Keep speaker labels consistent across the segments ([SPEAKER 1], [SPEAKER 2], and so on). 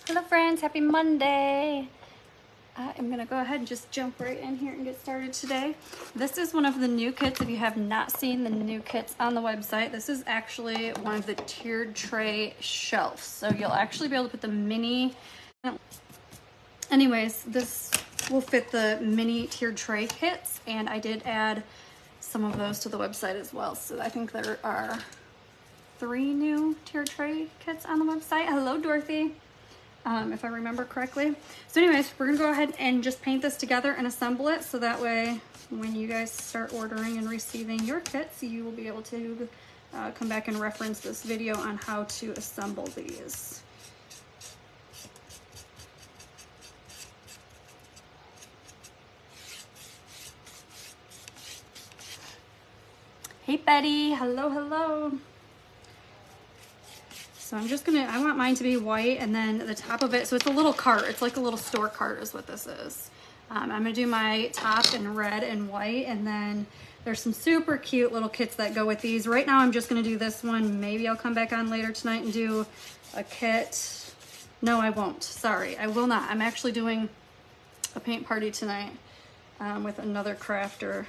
[SPEAKER 1] Hello friends, happy Monday. I'm gonna go ahead and just jump right in here and get started today. This is one of the new kits. If you have not seen the new kits on the website, this is actually one of the tiered tray shelves. So you'll actually be able to put the mini, anyways, this will fit the mini tiered tray kits, and I did add some of those to the website as well. So I think there are 3 new tiered tray kits on the website. Hello, Dorothy. If I remember correctly. So anyways, we're gonna go ahead and just paint this together and assemble it, so that way when you guys start ordering and receiving your kits, you will be able to come back and reference this video on how to assemble these. Hey Betty, hello, hello. So I'm just gonna, I want mine to be white, and then the top of it, so it's a little cart. It's like a little store cart is what this is. I'm gonna do my top in red and white, and then there's some super cute little kits that go with these. Right now I'm just gonna do this one. Maybe I'll come back on later tonight and do a kit. No, I won't, sorry, I will not. I'm actually doing a paint party tonight with another crafter.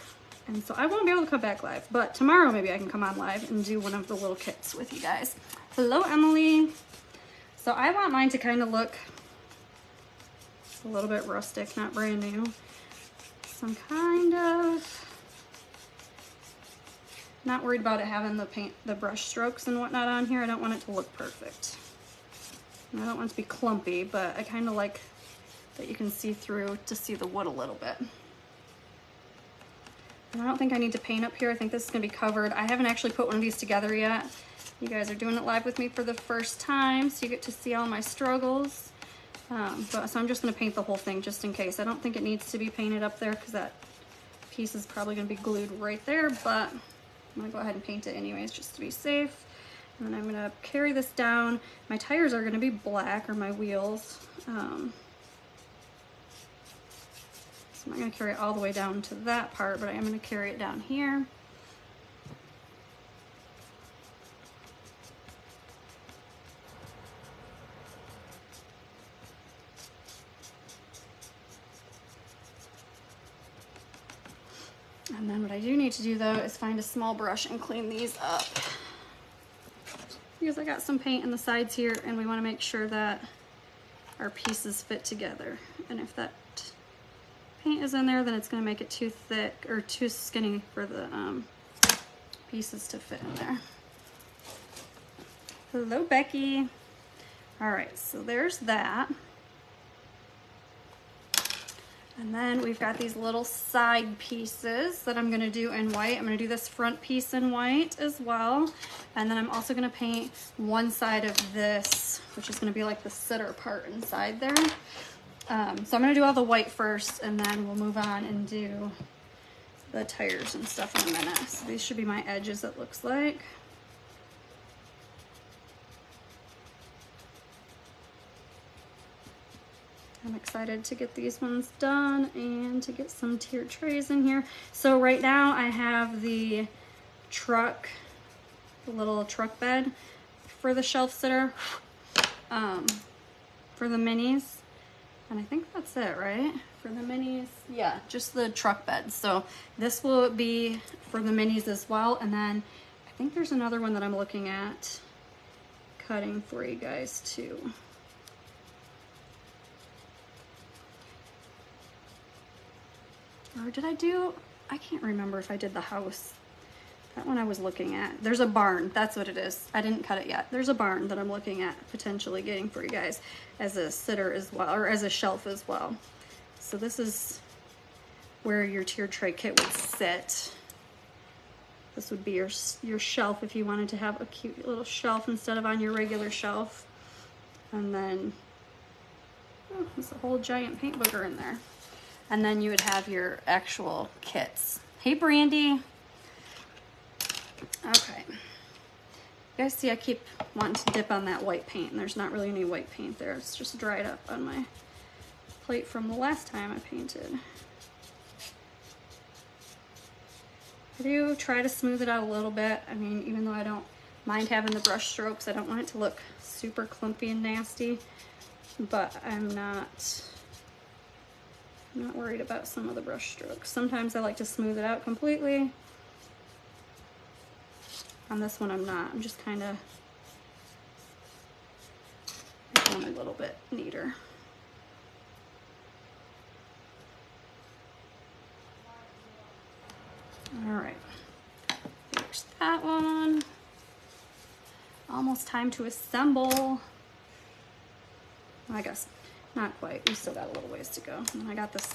[SPEAKER 1] And so I won't be able to come back live, but tomorrow maybe I can come on live and do one of the little kits with you guys. Hello, Emily. So I want mine to kind of look a little bit rustic, not brand new. Some kind of, not worried about it having the brush strokes and whatnot on here. I don't want it to look perfect. And I don't want it to be clumpy, but I kind of like that you can see through to see the wood a little bit. And I don't think I need to paint up here. I think this is gonna be covered. I haven't actually put one of these together yet. You guys are doing it live with me for the first time, so you get to see all my struggles. So I'm just gonna paint the whole thing just in case. I don't think it needs to be painted up there because that piece is probably gonna be glued right there, but I'm gonna go ahead and paint it anyways just to be safe. And then I'm gonna carry this down. My tires are gonna be black, or my wheels. So I'm not gonna carry it all the way down to that part, but I am gonna carry it down here. And then what I do need to do though is find a small brush and clean these up, because I got some paint in the sides here and we want to make sure that our pieces fit together. And if that paint is in there, then it's going to make it too thick or too skinny for the pieces to fit in there. Hello, Becky. All right, so there's that. And then we've got these little side pieces that I'm gonna do in white. I'm gonna do this front piece in white as well. And then I'm also gonna paint one side of this, which is gonna be like the sitter part inside there. So I'm gonna do all the white first, and then we'll move on and do the tires and stuff in a minute. So these should be my edges, it looks like. I'm excited to get these ones done and to get some tiered trays in here. So right now I have the truck, the little truck bed for the shelf sitter, for the minis. And I think that's it, right? For the minis, yeah, just the truck bed. So this will be for the minis as well. And then I think there's another one that I'm looking at cutting for you guys too. Or did I do, I can't remember if I did the house. That one I was looking at. There's a barn, that's what it is. I didn't cut it yet. There's a barn that I'm looking at potentially getting for you guys as a sitter as well, or as a shelf as well. So this is where your tiered tray kit would sit. This would be your shelf if you wanted to have a cute little shelf instead of on your regular shelf. And then, oh, there's a whole giant paint booger in there. And then you would have your actual kits. Hey, Brandy. Okay. You guys see I keep wanting to dip on that white paint, and there's not really any white paint there. It's just dried up on my plate from the last time I painted. I do try to smooth it out a little bit. I mean, even though I don't mind having the brush strokes, I don't want it to look super clumpy and nasty. but I'm not worried about some of the brush strokes. Sometimes I like to smooth it out completely. On this one I'm not. I'm just kind of making them a little bit neater. All right, there's that one. Almost time to assemble. I guess not quite. We still got a little ways to go. And I got this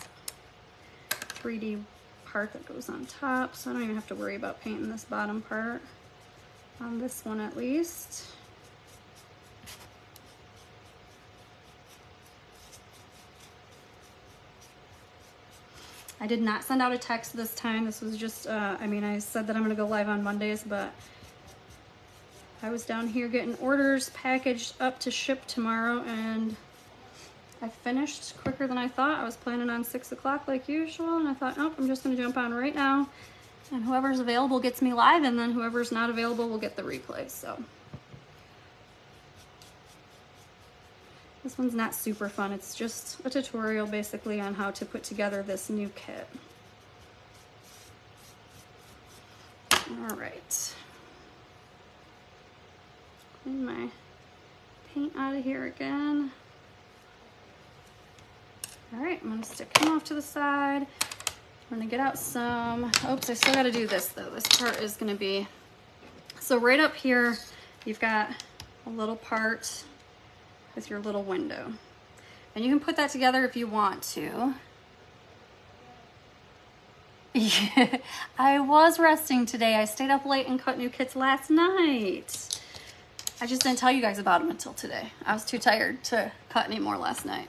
[SPEAKER 1] 3D part that goes on top, so I don't even have to worry about painting this bottom part on this one at least. I did not send out a text this time. This was just, I mean, I said that I'm gonna go live on Mondays, but I was down here getting orders packaged up to ship tomorrow, and I finished quicker than I thought. I was planning on 6 o'clock like usual, and I thought, nope, I'm just gonna jump on right now, and whoever's available gets me live, and then whoever's not available will get the replay. So this one's not super fun. It's just a tutorial basically on how to put together this new kit. All right. Clean my paint out of here again. All right, I'm gonna stick him off to the side. I'm gonna get out some, oops, I still gotta do this though. This part is gonna be, so right up here, you've got a little part with your little window. And you can put that together if you want to. Yeah, I was resting today. I stayed up late and cut new kits last night. I just didn't tell you guys about them until today. I was too tired to cut any more last night.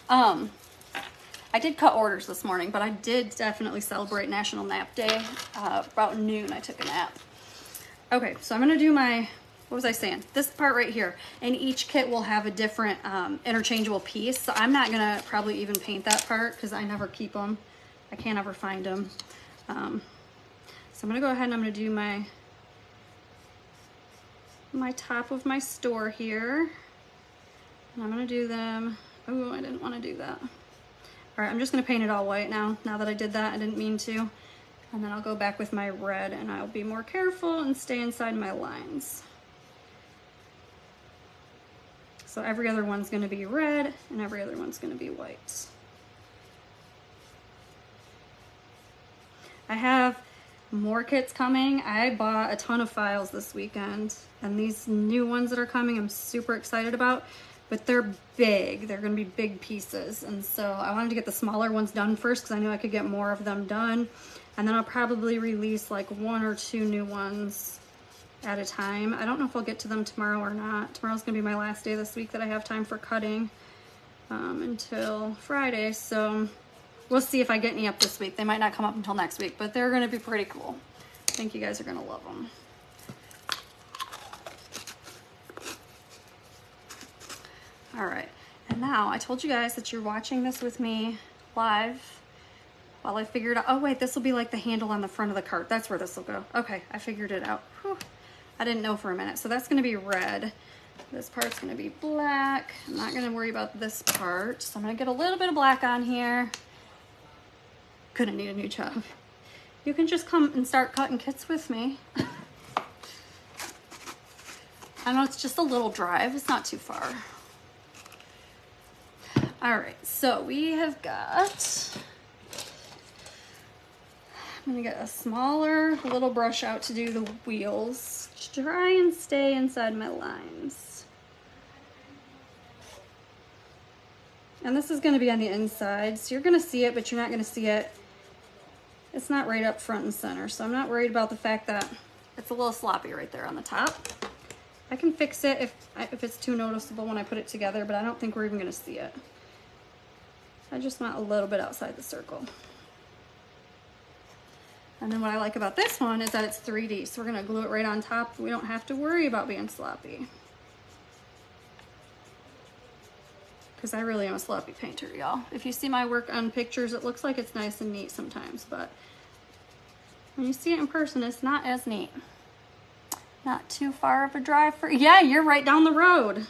[SPEAKER 1] I did cut orders this morning, but I did definitely celebrate National Nap Day. About noon, I took a nap. Okay, so I'm gonna do my, what was I saying? This part right here. And each kit will have a different interchangeable piece. So I'm not gonna probably even paint that part because I never keep them. I can't ever find them. So I'm gonna go ahead and I'm gonna do my top of my store here. And I'm gonna do them, oh, I didn't wanna do that. All right, I'm just gonna paint it all white now that I did that. I didn't mean to. And then I'll go back with my red and I'll be more careful and stay inside my lines. So every other one's gonna be red and every other one's gonna be white. I have more kits coming. I bought a ton of files this weekend, and these new ones that are coming I'm super excited about, but they're big. They're gonna be big pieces, and so I wanted to get the smaller ones done first because I knew I could get more of them done, and then I'll probably release like 1 or 2 new ones at a time. I don't know if I'll get to them tomorrow or not. Tomorrow's gonna be my last day this week that I have time for cutting until Friday, so we'll see if I get any up this week. They might not come up until next week, but they're gonna be pretty cool. I think you guys are gonna love them. All right, and now I told you guys that you're watching this with me live while I figured out, oh wait, this will be like the handle on the front of the cart. That's where this will go. Okay, I figured it out. Whew. I didn't know for a minute. So that's gonna be red. This part's gonna be black. I'm not gonna worry about this part. So I'm gonna get a little bit of black on here. Gonna need a new job. You can just come and start cutting kits with me. I know it's just a little drive. It's not too far. All right, so we have got, I'm gonna get a smaller little brush out to do the wheels. Try and stay inside my lines. And this is gonna be on the inside, so you're gonna see it, but you're not gonna see it. It's not right up front and center, so I'm not worried about the fact that it's a little sloppy right there on the top. I can fix it if it's too noticeable when I put it together, but I don't think we're even gonna see it. I just want a little bit outside the circle. And then what I like about this one is that it's 3D, so we're gonna glue it right on top. We don't have to worry about being sloppy. Because I really am a sloppy painter, y'all. If you see my work on pictures, it looks like it's nice and neat sometimes, but when you see it in person, it's not as neat. Not too far of a drive for, yeah, you're right down the road.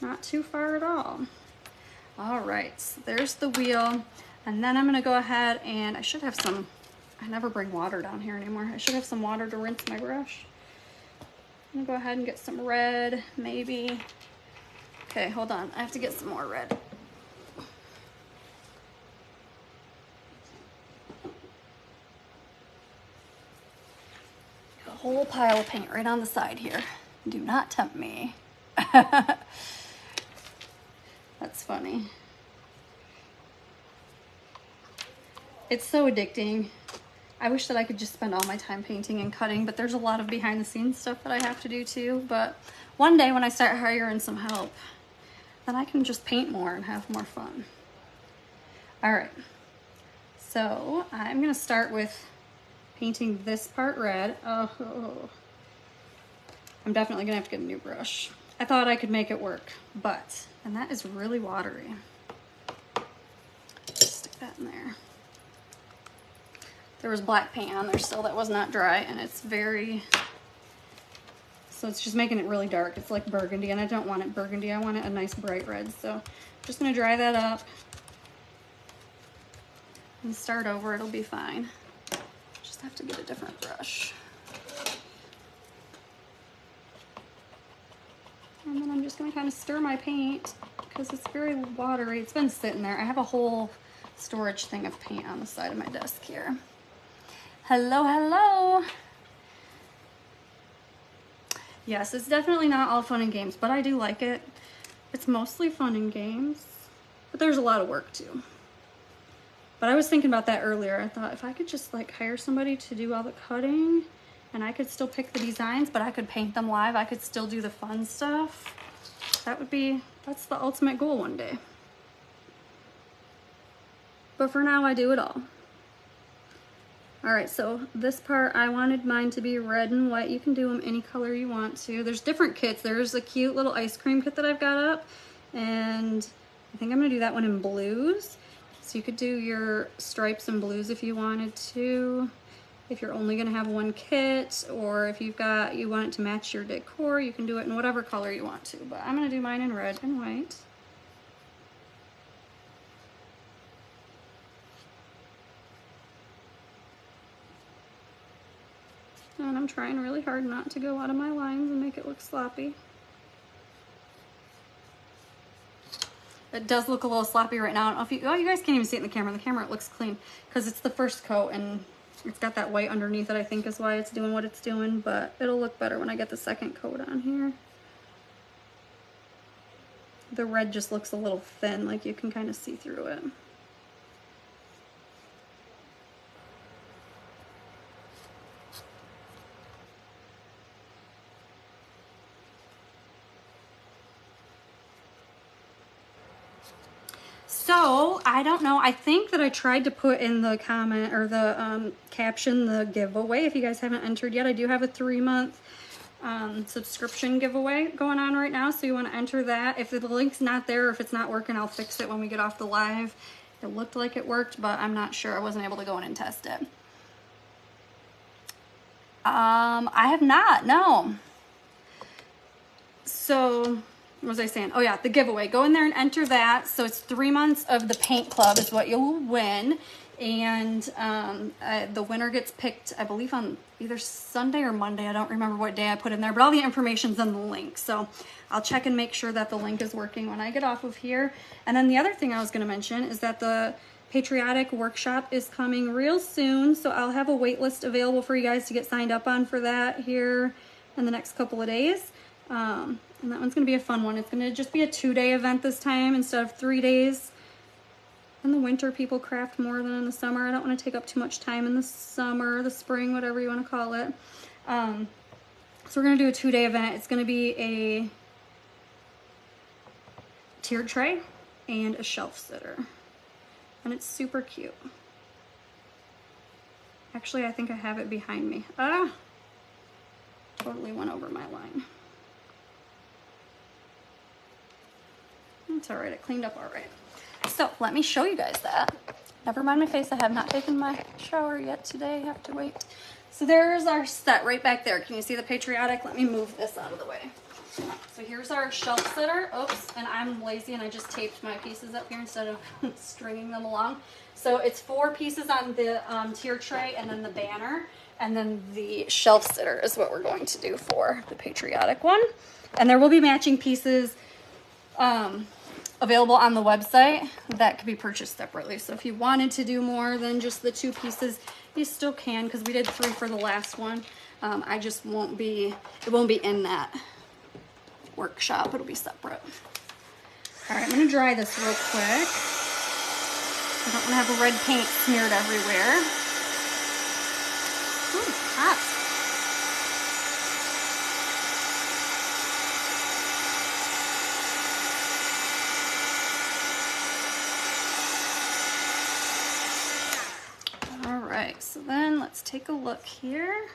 [SPEAKER 1] Not too far at all. All right, so there's the wheel. And then I'm gonna go ahead and I should have some, I never bring water down here anymore. I should have some water to rinse my brush. I'm gonna go ahead and get some red, maybe. Okay, hold on, I have to get some more red. A whole pile of paint right on the side here. Do not tempt me. That's funny. It's so addicting. I wish that I could just spend all my time painting and cutting, but there's a lot of behind the scenes stuff that I have to do too. But one day when I start hiring some help, then I can just paint more and have more fun. All right, so I'm gonna start with painting this part red. Oh, I'm definitely gonna have to get a new brush. I thought I could make it work, but, and that is really watery. Stick that in there. There was black paint on there still that was not dry, and it's very, so it's just making it really dark. It's like burgundy, and I don't want it burgundy. I want it a nice bright red. So I'm just gonna dry that up and start over. It'll be fine. Just have to get a different brush. And then I'm just gonna kind of stir my paint because it's very watery. It's been sitting there. I have a whole storage thing of paint on the side of my desk here. Hello, hello. Yes, it's definitely not all fun and games, but I do like it. It's mostly fun and games, but there's a lot of work too. But I was thinking about that earlier. I thought if I could just like hire somebody to do all the cutting and I could still pick the designs, but I could paint them live, I could still do the fun stuff. That's the ultimate goal one day. But for now, I do it all. All right, so this part, I wanted mine to be red and white. You can do them any color you want to. There's different kits. There's a cute little ice cream kit that I've got up, and I think I'm gonna do that one in blues. So you could do your stripes and blues if you wanted to. If you're only gonna have one kit, or if you want it to match your decor, you can do it in whatever color you want to. But I'm gonna do mine in red and white. And I'm trying really hard not to go out of my lines and make it look sloppy. It does look a little sloppy right now. I don't know if you guys can't even see it in the camera. In the camera it looks clean because it's the first coat and it's got that white underneath it, I think is why it's doing what it's doing, but it'll look better when I get the second coat on here. The red just looks a little thin, like you can kind of see through it. So, I don't know, I think that I tried to put in the comment or the caption the giveaway. If you guys haven't entered yet, I do have a 3-month subscription giveaway going on right now, so you want to enter that. If the link's not there or if it's not working, I'll fix it when we get off the live. It looked like it worked, but I'm not sure. I wasn't able to go in and test it. I have not, no. So, what was I saying? Oh yeah, the giveaway. Go in there and enter that. So it's 3 months of the paint club is what you'll win. And the winner gets picked, I believe, on either Sunday or Monday. I don't remember what day I put in there, but all the information's in the link. So I'll check and make sure that the link is working when I get off of here. And then the other thing I was going to mention is that the Patriotic Workshop is coming real soon. So I'll have a wait list available for you guys to get signed up on for that here in the next couple of days. And that one's going to be a fun one. It's going to just be a 2-day event this time instead of 3 days. In the winter, people craft more than in the summer. I don't want to take up too much time in the summer, the spring, whatever you want to call it. So we're going to do a 2-day event. It's going to be a tiered tray and a shelf sitter. And it's super cute. Actually, I think I have it behind me. Totally went over my line. It's all right, it cleaned up all right. So let me show you guys that. Never mind my face, I have not taken my shower yet today, I have to wait. So there's our set right back there. Can you see the Patriotic? Let me move this out of the way. So here's our shelf sitter. Oops, and I'm lazy and I just taped my pieces up here instead of stringing them along. So it's 4 pieces on the tier tray, and then the banner, and then the shelf sitter is what we're going to do for the patriotic one. And there will be matching pieces available on the website that could be purchased separately. So if you wanted to do more than just the 2 pieces, you still can, because we did 3 for the last one. I just won't be, it won't be in that workshop, it'll be separate. All right, I'm gonna dry this real quick. I don't wanna have a red paint smeared everywhere. Ooh, hot. So then let's take a look here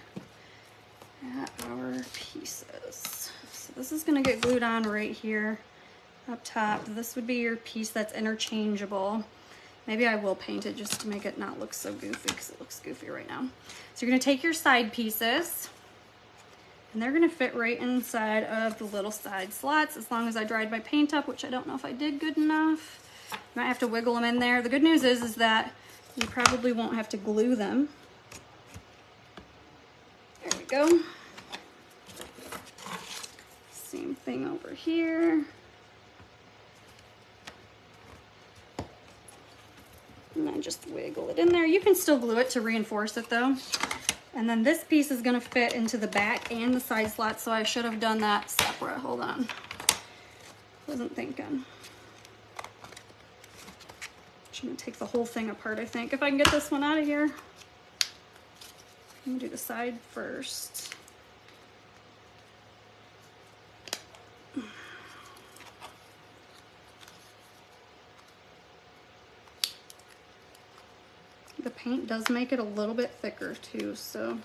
[SPEAKER 1] at our pieces. So this is going to get glued on right here up top. This would be your piece that's interchangeable. Maybe I will paint it just to make it not look so goofy, because it looks goofy right now. So you're going to take your side pieces, and they're going to fit right inside of the little side slots, as long as I dried my paint up, which I don't know if I did good enough. You might have to wiggle them in there. The good news is that you probably won't have to glue them. There we go. Same thing over here. And then just wiggle it in there. You can still glue it to reinforce it though. And then this piece is gonna fit into the back and the side slot, so I should have done that separate. Hold on. Wasn't thinking. I'm gonna take the whole thing apart, I think. If I can get this one out of here. I'm gonna do the side first. The paint does make it a little bit thicker too, so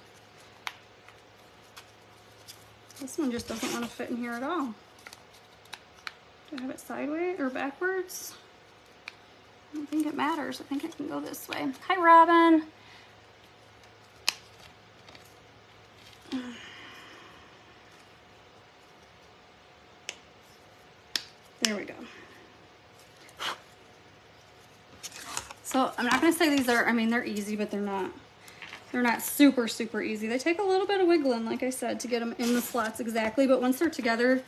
[SPEAKER 1] this one just doesn't want to fit in here at all. Do I have it sideways or backwards? I don't think it matters. I think it can go this way. Hi, Robin. There we go. So I'm not gonna say these are, I mean, they're easy, but they're not super, super easy. They take a little bit of wiggling, like I said, to get them in the slots exactly, but once they're together,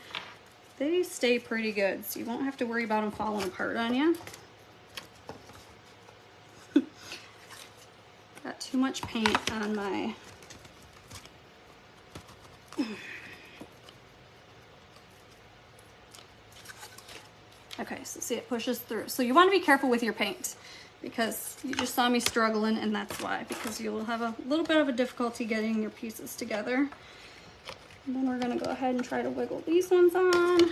[SPEAKER 1] they stay pretty good. So you won't have to worry about them falling apart on you. Got too much paint on my okay, so see, it pushes through. So you want to be careful with your paint, because you just saw me struggling, and that's why, because you will have a little bit of a difficulty getting your pieces together. And then we're going to go ahead and try to wiggle these ones on.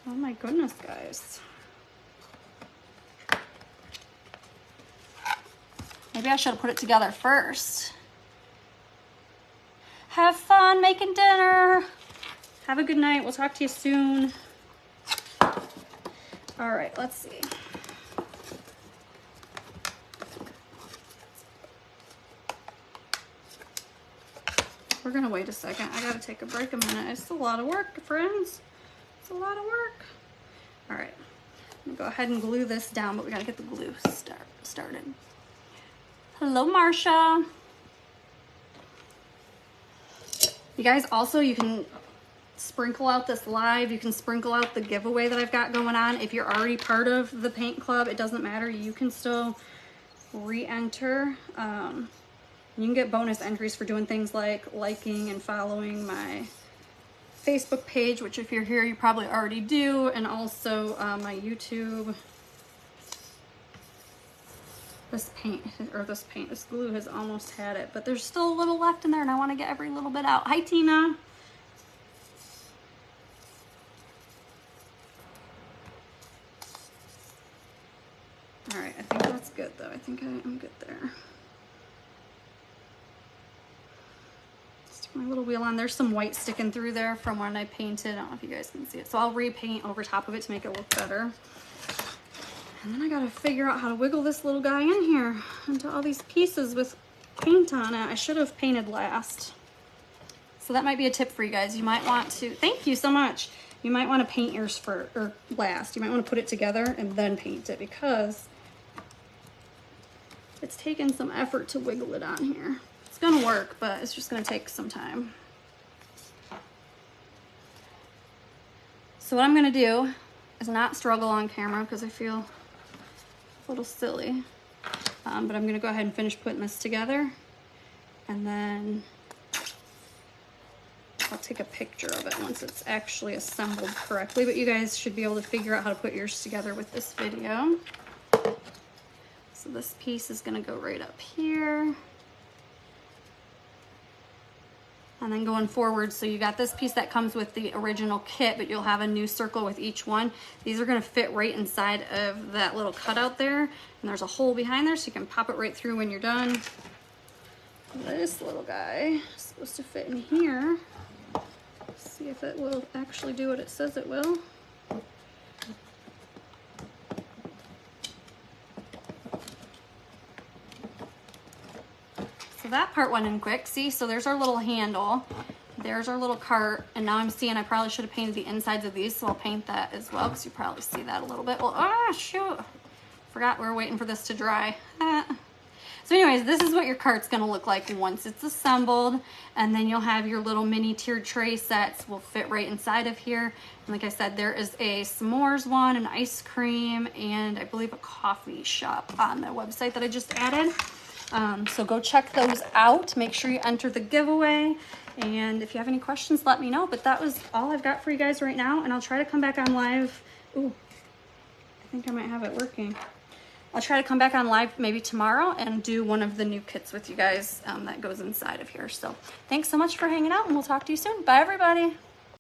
[SPEAKER 1] Oh my goodness, guys. Maybe I should have put it together first. Have fun making dinner. Have a good night. We'll talk to you soon. All right, let's see. We're gonna wait a second. I gotta take a break a minute. It's a lot of work, friends. It's a lot of work. All right, I'm gonna go ahead and glue this down, but we gotta get the glue started. Hello, Marsha. You guys, also, you can sprinkle out this live. You can sprinkle out the giveaway that I've got going on. If you're already part of the paint club, it doesn't matter. You can still re-enter. You can get bonus entries for doing things like liking and following my Facebook page, which if you're here, you probably already do, and also my YouTube. This glue has almost had it, but there's still a little left in there, and I want to get every little bit out. Hi, Tina. All right, I think that's good, though. I think I am good there. Stick my little wheel on. There's some white sticking through there from when I painted. I don't know if you guys can see it. So I'll repaint over top of it to make it look better. And then I gotta figure out how to wiggle this little guy in here into all these pieces with paint on it. I should have painted last. So that might be a tip for you guys. You might want to, thank you so much. You might want to paint yours or last. You might want to put it together and then paint it because it's taken some effort to wiggle it on here. It's gonna work, but it's just gonna take some time. So what I'm gonna do is not struggle on camera because I feel a little silly. But I'm gonna go ahead and finish putting this together, and then I'll take a picture of it once it's actually assembled correctly. But you guys should be able to figure out how to put yours together with this video. So this piece is gonna go right up here. And then going forward, so you got this piece that comes with the original kit, but you'll have a new circle with each one. These are gonna fit right inside of that little cutout there. And there's a hole behind there, so you can pop it right through when you're done. This little guy is supposed to fit in here. Let's see if it will actually do what it says it will. So that part went in quick. See, so there's our little handle. There's our little cart. And now I'm seeing I probably should have painted the insides of these, so I'll paint that as well because you probably see that a little bit. Well, shoot. Forgot we were waiting for this to dry. So anyways, this is what your cart's gonna look like once it's assembled. And then you'll have your little mini tiered tray sets will fit right inside of here. And like I said, there is a s'mores one, an ice cream, and I believe a coffee shop on the website that I just added. So go check those out. Make sure you enter the giveaway. And if you have any questions, let me know. But that was all I've got for you guys right now. And I'll try to come back on live. Ooh, I think I might have it working. I'll try to come back on live maybe tomorrow and do one of the new kits with you guys that goes inside of here. So thanks so much for hanging out, and we'll talk to you soon. Bye, everybody.